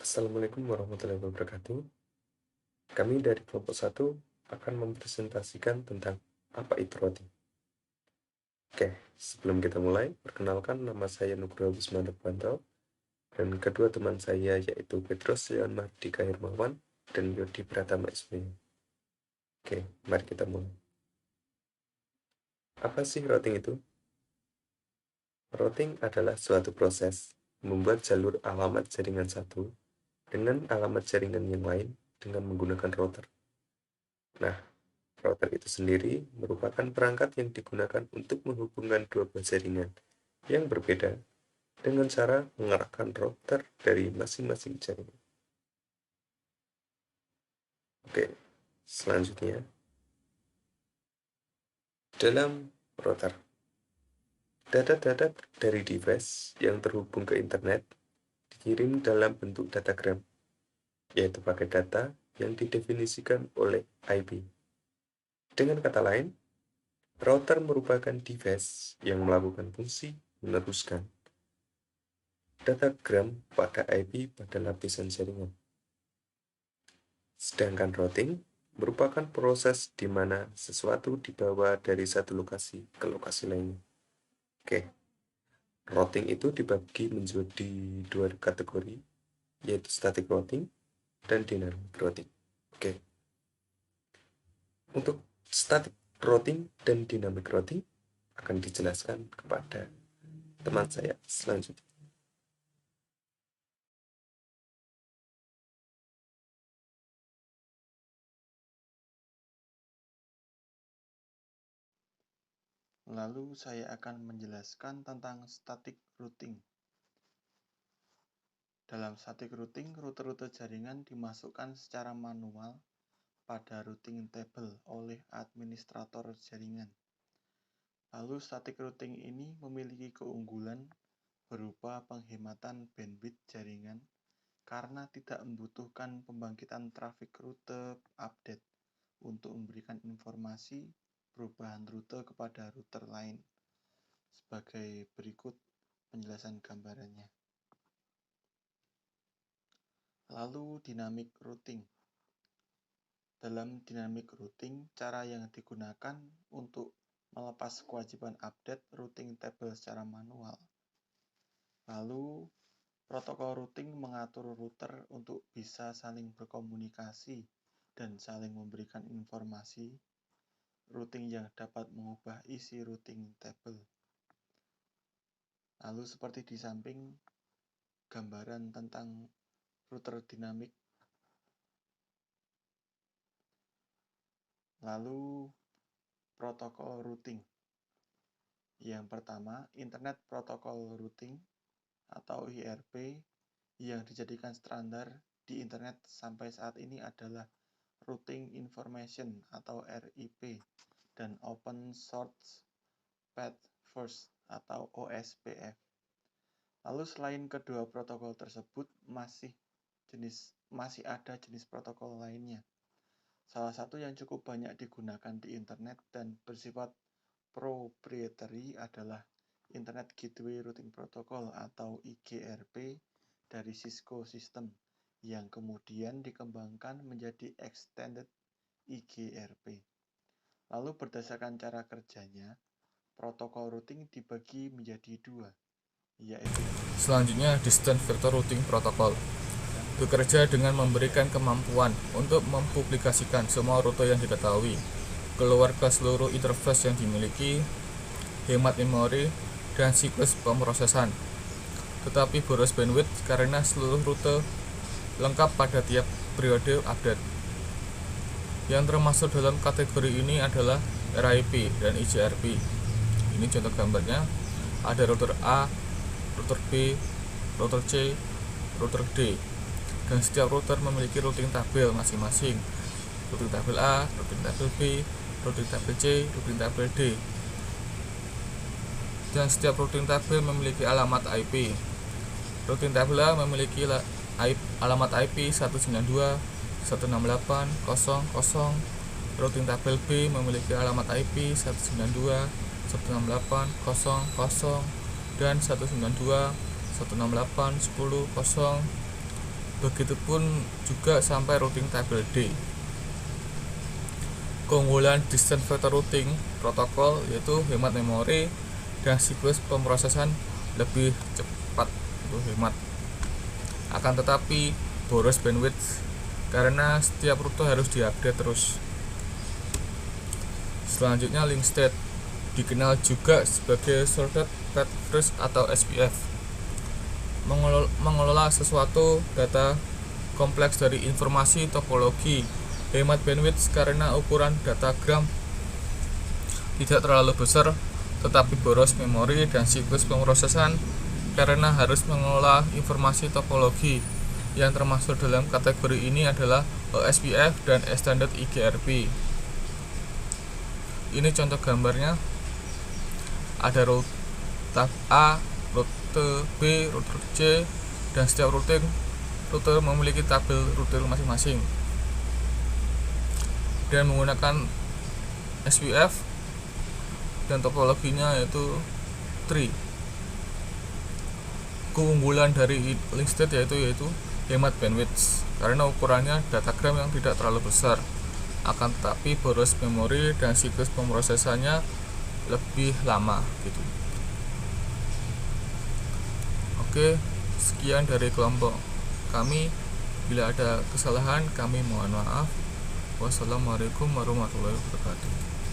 Assalamualaikum warahmatullahi wabarakatuh. Kami dari kelompok 1 akan mempresentasikan tentang apa itu routing. Oke, sebelum kita mulai, perkenalkan nama saya Nugroho Wisma Nurbanto dan kedua teman saya yaitu Petrus Leon Mardika Hermawan dan Yodi Pratama SB. Oke, mari kita mulai. Apa sih routing itu? Routing adalah suatu proses membuat jalur alamat jaringan satu dengan alamat jaringan yang lain dengan menggunakan router. Nah, router itu sendiri merupakan perangkat yang digunakan untuk menghubungkan dua buah jaringan yang berbeda dengan cara mengarahkan router dari masing-masing jaringan. Oke, selanjutnya dalam router, data-data dari device yang terhubung ke internet dikirim dalam bentuk datagram, yaitu paket data yang didefinisikan oleh IP. Dengan kata lain, router merupakan device yang melakukan fungsi meneruskan datagram pada IP pada lapisan jaringan. Sedangkan routing merupakan proses di mana sesuatu dibawa dari satu lokasi ke lokasi lainnya. Oke, routing itu dibagi menjadi dua kategori, yaitu static routing dan dynamic routing. Oke, untuk static routing dan dynamic routing akan dijelaskan kepada teman saya selanjutnya. Lalu saya akan menjelaskan tentang static routing. Dalam static routing, rute-rute jaringan dimasukkan secara manual pada routing table oleh administrator jaringan. Lalu static routing ini memiliki keunggulan berupa penghematan bandwidth jaringan karena tidak membutuhkan pembangkitan trafik rute update untuk memberikan informasi perubahan rute kepada router lain. Sebagai berikut penjelasan gambarannya. Lalu dynamic routing. Dalam dynamic routing, cara yang digunakan untuk melepas kewajiban update routing table secara manual. Lalu protokol routing mengatur router untuk bisa saling berkomunikasi dan saling memberikan informasi routing yang dapat mengubah isi routing table. Lalu seperti di samping gambaran tentang router dinamik. Lalu protokol routing. Yang pertama, Internet Protocol Routing atau IRP yang dijadikan standar di internet sampai saat ini adalah Routing Information atau RIP dan Open Source Path First atau OSPF. Lalu selain kedua protokol tersebut masih ada jenis protokol lainnya. Salah satu yang cukup banyak digunakan di internet dan bersifat proprietary adalah Internet Gateway Routing Protocol atau IGRP dari Cisco System yang kemudian dikembangkan menjadi Extended IGRP. Lalu berdasarkan cara kerjanya, protokol routing dibagi menjadi dua, yaitu selanjutnya Distance Vector Routing Protocol bekerja dengan memberikan kemampuan untuk mempublikasikan semua rute yang diketahui keluar ke seluruh interface yang dimiliki, hemat memori, dan siklus pemrosesan, tetapi boros bandwidth karena seluruh rute lengkap pada tiap periode update. Yang termasuk dalam kategori ini adalah RIP dan IGRP. Ini contoh gambarnya, ada router A, router B, router C, router D, dan setiap router memiliki routing tabel masing-masing. Routing tabel A, routing tabel B, routing tabel C, routing tabel D. Dan setiap routing tabel memiliki alamat IP. Routing tabel A memiliki alamat IP 192.168.0.0. Routing tabel B memiliki alamat IP 192.168.0.0 dan 192.168.10.0. Begitupun juga sampai routing tabel D. Keunggulan Distant Vector Routing Protocol yaitu hemat memori dan siklus pemrosesan lebih cepat, itu hemat. Akan tetapi boros bandwidth karena setiap rute harus diupdate terus. Selanjutnya link state, dikenal juga sebagai Sorted Path Trace atau SPF. Mengelola sesuatu data kompleks dari informasi topologi. Hemat bandwidth karena ukuran datagram tidak terlalu besar, tetapi boros memori dan siklus pemrosesan karena harus mengelola informasi topologi. Yang termasuk dalam kategori ini adalah OSPF dan Extended IGRP. Ini contoh gambarnya. Ada rute A, rute B, rute C, dan setiap rute memiliki tabel rute masing-masing. Dan menggunakan SPF dan topologinya yaitu tree. Keunggulan dari link state yaitu hemat bandwidth karena ukurannya datagram yang tidak terlalu besar, akan tetapi boros memori dan siklus pemrosesannya lebih lama gitu. Oke, sekian dari kelompok kami. Bila ada kesalahan kami mohon maaf. Wassalamualaikum warahmatullahi wabarakatuh.